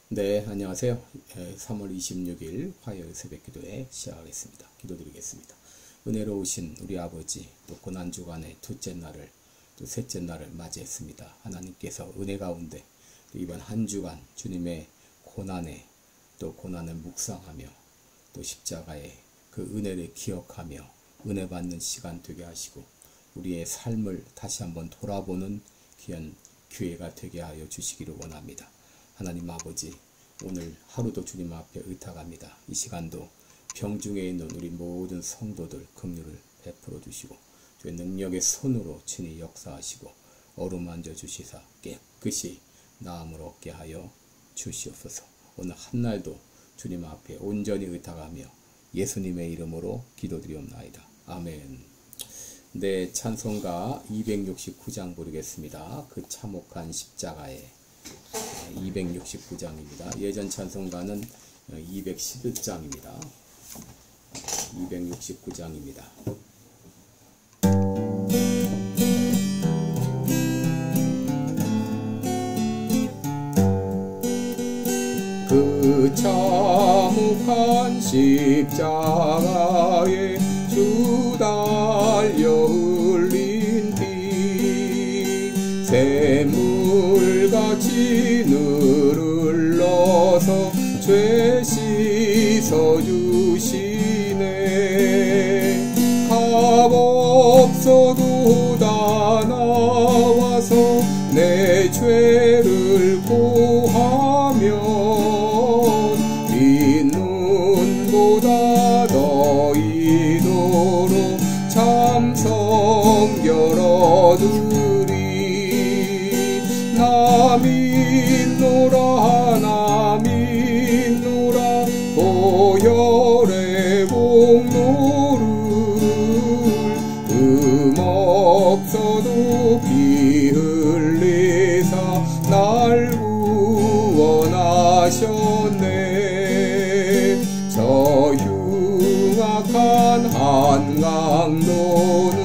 네, 안녕하세요. 3월 26일 화요일 새벽기도회 시작하겠습니다. 기도드리겠습니다. 은혜로우신 우리 아버지, 또 고난주간의 둘째 날을, 또 셋째 날을 맞이했습니다. 하나님께서 은혜 가운데 또 이번 한 주간 주님의 고난에, 또 고난을 묵상하며, 또 십자가의 그 은혜를 기억하며 은혜 받는 시간 되게 하시고, 우리의 삶을 다시 한번 돌아보는 귀한 기회가 되게 하여 주시기를 원합니다. 하나님 아버지, 오늘 하루도 주님 앞에 의탁합니다. 이 시간도 병중에 있는 우리 모든 성도들 긍휼을 베풀어 주시고, 주의 능력의 손으로 친히 역사하시고 어루만져 주시사 깨끗이 나음을 얻게 하여 주시옵소서. 오늘 한날도 주님 앞에 온전히 의탁하며 예수님의 이름으로 기도드리옵나이다. 아멘. 네, 찬송가 269장 부르겠습니다. 그 참혹한 십자가에 269장입니다. 예전 찬송가는 211장입니다. 269장입니다. 그 참혹한 십자가에 주 달려 흘린 피 샘물같이 늘 흘러서 죄 씻어주시네. 값없어도 다 나와서 내 죄를 고하면 빈 눈보다 더 이도록 참 성결 얻으리. 나 믿노라 나 믿노라 보혈의 복로를 없어도 피 흘리사 날 구원하셨네. 저 흉악한 한강도는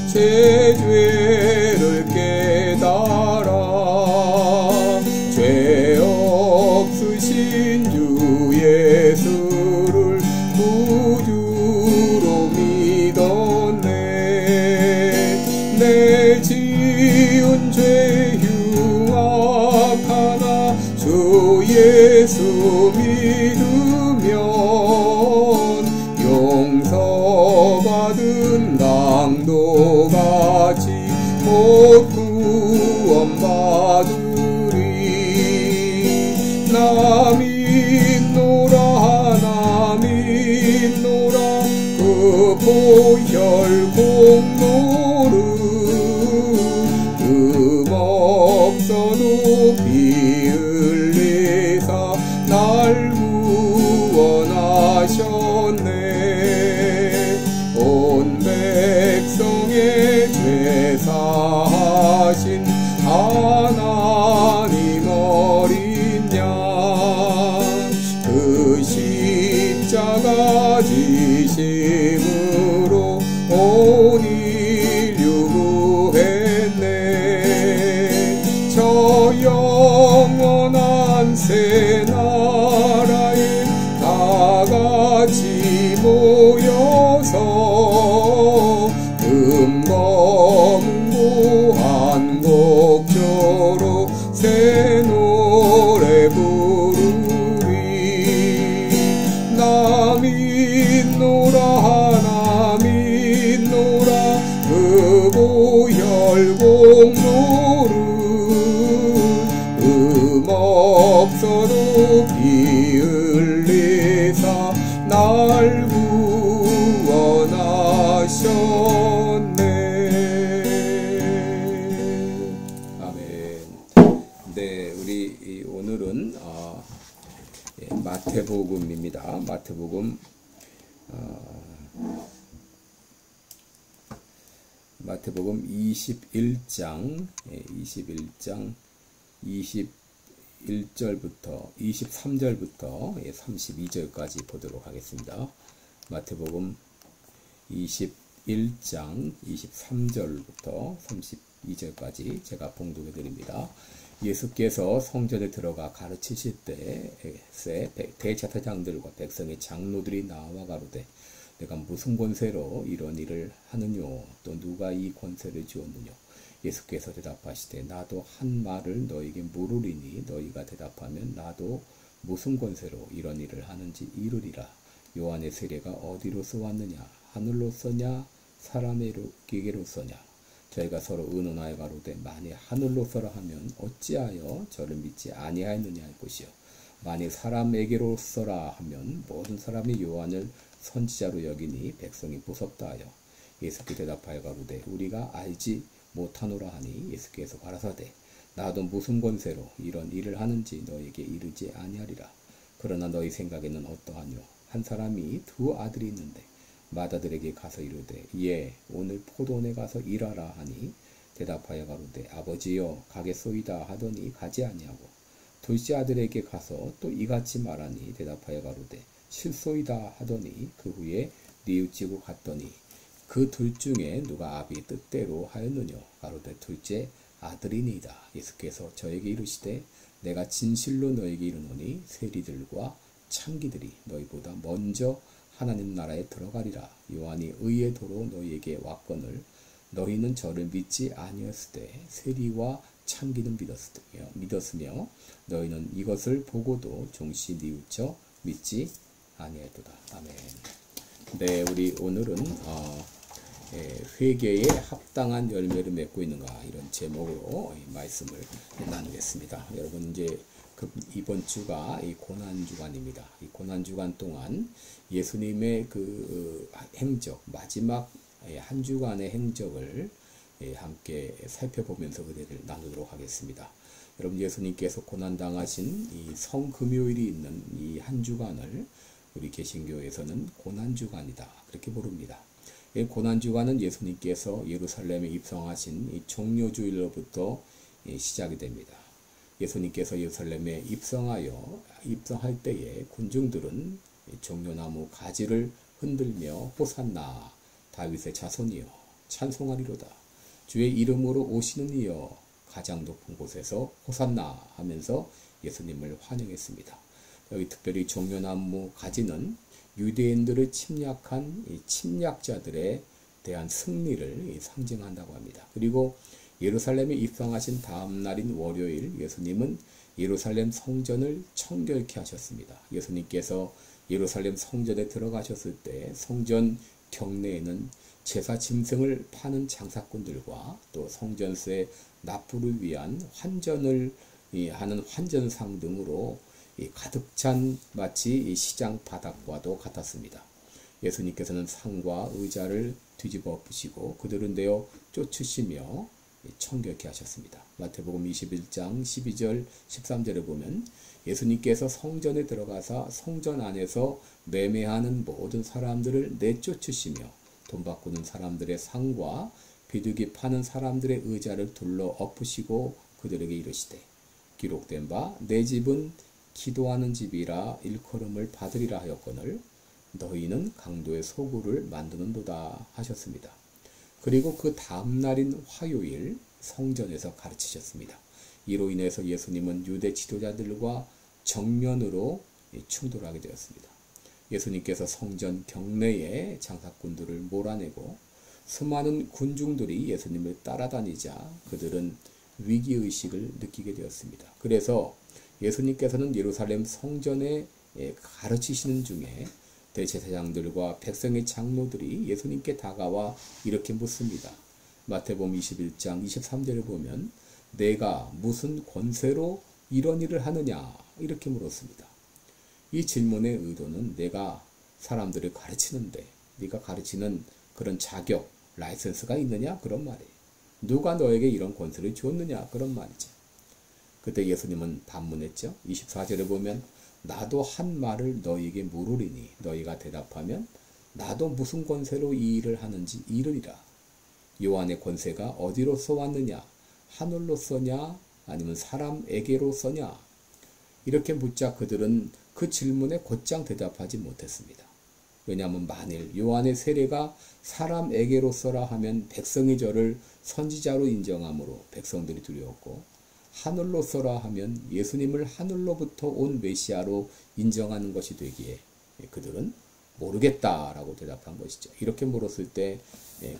제 죄를 깨달아 죄 없으신 주 예수를 구주로 믿었네. 내 지은 죄 흉악하나 주 예수 믿으면 용서받은 강도같이 곧 구원받으리. 나 믿노라 나 믿노라 그 보혈 공로를 없어도 피 흘리사 날 구원하셨네. 온 백성의 죄 사하신 하나님 어린 양, 그 십자가 지심으로 온 인류 구했네. 저 영원한 새 나라에 다 같이 모여서 금검고한 곡조로 새 노래 부르리. 나 믿노라 나 믿노라 그 보혈 공로를 없어도 피 흘리사 날 구원하셨네. 아멘. 네, 우리 오늘은 마태복음입니다. 마태복음 21장 21절부터 23절부터 32절까지 보도록 하겠습니다. 마태복음 21장 23절부터 32절까지 제가 봉독해 드립니다. 예수께서 성전에 들어가 가르치실 때 대제사장들과 백성의 장로들이 나와 가로되 내가 무슨 권세로 이런 일을 하느냐 또 누가 이 권세를 주었느냐 예수께서 대답하시되 나도 한 말을 너에게 물으리니 너희가 대답하면 나도 무슨 권세로 이런 일을 하는지 이르리라. 요한의 세례가 어디로서 왔느냐 하늘로서냐 사람에게로서냐 저희가 서로 의논하여 가로되 만일 하늘로서라 하면 어찌하여 저를 믿지 아니하였느냐 할 것이요 만일 사람에게로서라 하면 모든 사람이 요한을 선지자로 여기니 백성이 무섭다 하여 예수께 대답하여 가로되 우리가 알지 못하노라 하니 예수께서 가라사대 나도 무슨 권세로 이런 일을 하는지 너에게 이르지 아니하리라. 그러나 너희 생각에는 어떠하뇨 한 사람이 두 아들이 있는데 맏아들에게 가서 이르되 예 오늘 포도원에 가서 일하라 하니 대답하여 가로되 아버지여 가겠소이다 하더니 가지 아니하고 둘째 아들에게 가서 또 이같이 말하니 대답하여 가로되 실소이다 하더니 그 후에 뉘우치고 갔더니 그 둘 중에 누가 아비의 뜻대로 하였느냐 가로되 둘째 아들이니이다. 예수께서 저에게 이르시되 내가 진실로 너에게 이르노니 세리들과 창기들이 너희보다 먼저 하나님 나라에 들어가리라. 요한이 의의 도로 너희에게 왔거늘 너희는 저를 믿지 아니었으되 세리와 창기는 믿었으며 너희는 이것을 보고도 종시 뉘우쳐 믿지 아니했도다. 아멘. 네, 우리 오늘은 회개에 합당한 열매를 맺고 있는가 이런 제목으로 말씀을 나누겠습니다. 여러분 이제 이번 주가 이 고난 주간입니다. 이 고난 주간 동안 예수님의 그 행적 마지막 한 주간의 행적을 함께 살펴보면서 은혜를 나누도록 하겠습니다. 여러분 예수님께서 고난 당하신 이 성금요일이 있는 이 한 주간을 우리 개신교에서는 고난 주간이다 그렇게 부릅니다. 이 고난 주간은 예수님께서 예루살렘에 입성하신 이 종료주일로부터 시작이 됩니다. 예수님께서 예루살렘에 입성할 때에 군중들은 종려나무 가지를 흔들며 호산나 다윗의 자손이여 찬송하리로다 주의 이름으로 오시는 이여 가장 높은 곳에서 호산나 하면서 예수님을 환영했습니다. 여기 특별히 종려나무 가지는 유대인들을 침략한 이 침략자들에 대한 승리를 상징한다고 합니다. 그리고 예루살렘에 입성하신 다음 날인 월요일 예수님은 예루살렘 성전을 청결케 하셨습니다. 예수님께서 예루살렘 성전에 들어가셨을 때 성전 경내에는 제사 짐승을 파는 장사꾼들과 또 성전세 납부를 위한 환전을 하는 환전상 등으로 가득 찬 마치 시장 바닥과도 같았습니다. 예수님께서는 상과 의자를 뒤집어 엎으시고 그들은 내어 쫓으시며 청결케 하셨습니다. 마태복음 21장 12절 13절에 보면 예수님께서 성전에 들어가사 성전 안에서 매매하는 모든 사람들을 내쫓으시며 돈 바꾸는 사람들의 상과 비둘기 파는 사람들의 의자를 둘러 엎으시고 그들에게 이르시되 기록된 바 내 집은 기도하는 집이라 일컬음을 받으리라 하였거늘 너희는 강도의 소굴을 만드는도다 하셨습니다. 그리고 그 다음 날인 화요일 성전에서 가르치셨습니다. 이로 인해서 예수님은 유대 지도자들과 정면으로 충돌하게 되었습니다. 예수님께서 성전 경내에 장사꾼들을 몰아내고 수많은 군중들이 예수님을 따라다니자 그들은 위기의식을 느끼게 되었습니다. 그래서 예수님께서는 예루살렘 성전에 가르치시는 중에 대제사장들과 백성의 장로들이 예수님께 다가와 이렇게 묻습니다. 마태복음 21장 23절에 보면 내가 무슨 권세로 이런 일을 하느냐 이렇게 물었습니다. 이 질문의 의도는 내가 사람들을 가르치는데 네가 가르치는 그런 자격, 라이센스가 있느냐 그런 말이에요. 누가 너에게 이런 권세를 줬느냐 그런 말이죠. 그때 예수님은 반문했죠. 24절에 보면 나도 한 말을 너희에게 물으리니 너희가 대답하면 나도 무슨 권세로 이 일을 하는지 이르리라. 요한의 권세가 어디로서 왔느냐 하늘로서냐 아니면 사람에게로서냐 이렇게 묻자 그들은 그 질문에 곧장 대답하지 못했습니다. 왜냐하면 만일 요한의 세례가 사람에게로서라 하면 백성이 저를 선지자로 인정하므로 백성들이 두려웠고 하늘로서라 하면 예수님을 하늘로부터 온 메시아로 인정하는 것이 되기에 그들은 모르겠다라고 대답한 것이죠. 이렇게 물었을 때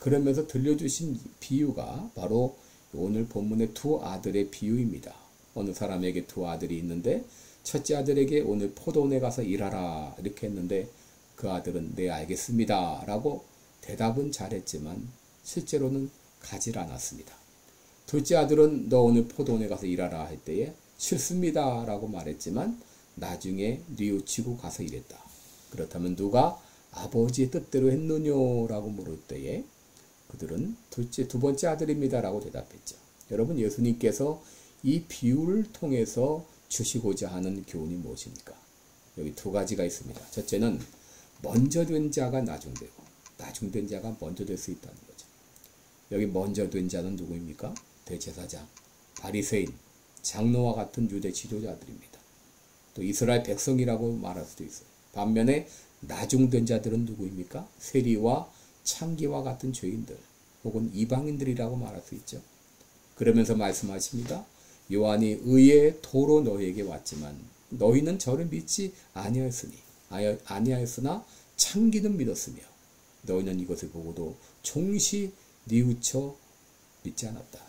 그러면서 들려주신 비유가 바로 오늘 본문의 두 아들의 비유입니다. 어느 사람에게 두 아들이 있는데 첫째 아들에게 오늘 포도원에 가서 일하라 이렇게 했는데 그 아들은 네 알겠습니다 라고 대답은 잘했지만 실제로는 가질 않았습니다. 둘째 아들은 너 오늘 포도원에 가서 일하라 할 때에 싫습니다 라고 말했지만 나중에 뉘우치고 가서 일했다. 그렇다면 누가 아버지의 뜻대로 했느뇨 라고 물을 때에 그들은 두 번째 아들입니다 라고 대답했죠. 여러분, 예수님께서 이 비유를 통해서 주시고자 하는 교훈이 무엇입니까? 여기 두 가지가 있습니다. 첫째는 먼저 된 자가 나중되고 나중된 자가 먼저 될 수 있다는 거죠. 여기 먼저 된 자는 누구입니까? 대제사장, 바리새인, 장로와 같은 유대 지도자들입니다. 또 이스라엘 백성이라고 말할 수도 있어요. 반면에 나중된 자들은 누구입니까? 세리와 창기와 같은 죄인들 혹은 이방인들이라고 말할 수 있죠. 그러면서 말씀하십니다. 요한이 의의 도로 너희에게 왔지만 너희는 저를 믿지 아니하였으나 창기는 믿었으며 너희는 이것을 보고도 종시 뉘우쳐 믿지 않았다.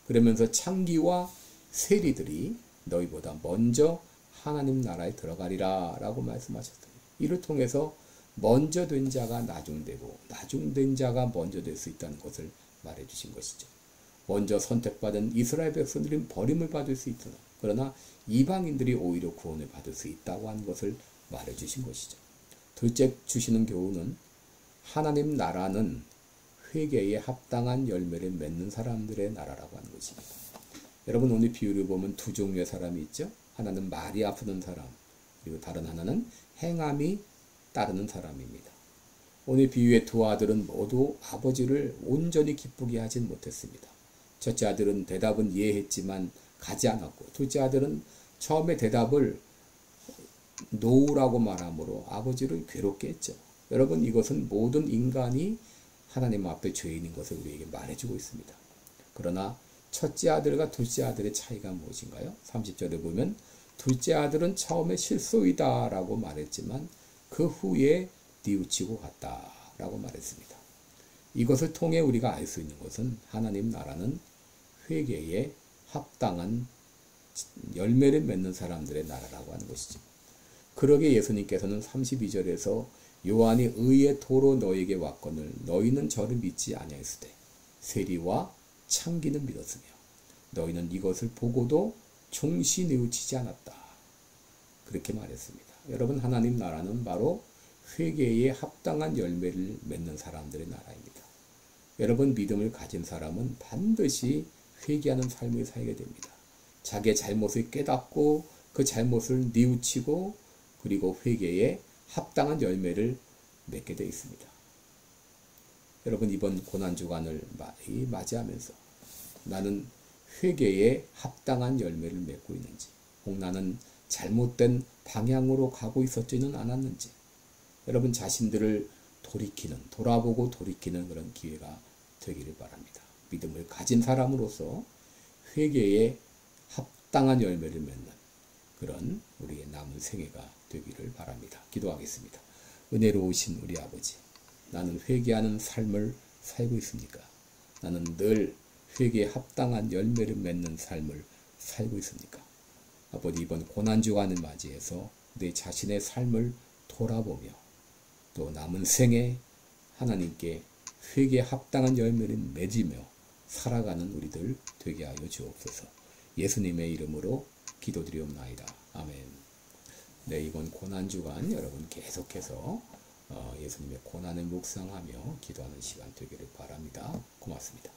그러면서 창기와 세리들이 너희보다 먼저 하나님 나라에 들어가리라 라고 말씀하셨습니다. 이를 통해서 먼저 된 자가 나중되고 나중된 자가 먼저 될 수 있다는 것을 말해주신 것이죠. 먼저 선택받은 이스라엘 백성들은 버림을 받을 수 있으나 그러나 이방인들이 오히려 구원을 받을 수 있다고 하는 것을 말해주신 것이죠. 둘째 주시는 교훈은 하나님 나라는 회개에 합당한 열매를 맺는 사람들의 나라라고 하는 것입니다. 여러분, 오늘 비유를 보면 두 종류의 사람이 있죠. 하나는 말이 아프는 사람, 그리고 다른 하나는 행함이 따르는 사람입니다. 오늘 비유의 두 아들은 모두 아버지를 온전히 기쁘게 하진 못했습니다. 첫째 아들은 대답은 이해했지만 가지 않았고 둘째 아들은 처음에 대답을 노라고 말함으로 아버지를 괴롭게 했죠. 여러분, 이것은 모든 인간이 하나님 앞에 죄인인 것을 우리에게 말해주고 있습니다. 그러나 첫째 아들과 둘째 아들의 차이가 무엇인가요? 30절에 보면 둘째 아들은 처음에 실수이다 라고 말했지만 그 후에 뉘우치고 갔다 라고 말했습니다. 이것을 통해 우리가 알 수 있는 것은 하나님 나라는 회개에 합당한 열매를 맺는 사람들의 나라라고 하는 것이죠. 그러게 예수님께서는 32절에서 요한이 의의 도로 너에게 왔거늘 너희는 저를 믿지 아니하였으되 세리와 창기는 믿었으며 너희는 이것을 보고도 종시 뉘우치지 않았다. 그렇게 말했습니다. 여러분, 하나님 나라는 바로 회개에 합당한 열매를 맺는 사람들의 나라입니다. 여러분, 믿음을 가진 사람은 반드시 회개하는 삶을 살게 됩니다. 자기의 잘못을 깨닫고 그 잘못을 뉘우치고 그리고 회개에 합당한 열매를 맺게 되어 있습니다. 여러분, 이번 고난주간을 맞이하면서 나는 회개에 합당한 열매를 맺고 있는지, 혹 나는 잘못된 방향으로 가고 있었지는 않았는지, 여러분 자신들을 돌아보고 돌이키는 그런 기회가 되기를 바랍니다. 믿음을 가진 사람으로서 회개에 합당한 열매를 맺는 그런 우리의 남은 생애가 되기를 바랍니다. 기도하겠습니다. 은혜로우신 우리 아버지, 나는 회개하는 삶을 살고 있습니까? 나는 늘 회개에 합당한 열매를 맺는 삶을 살고 있습니까? 아버지, 이번 고난주간을 맞이해서 내 자신의 삶을 돌아보며 또 남은 생에 하나님께 회개에 합당한 열매를 맺으며 살아가는 우리들 되게 하여 주옵소서. 예수님의 이름으로 기도드리옵나이다. 아멘. 네, 이번 고난주간 여러분 계속해서 예수님의 고난을 묵상하며 기도하는 시간 되기를 바랍니다. 고맙습니다.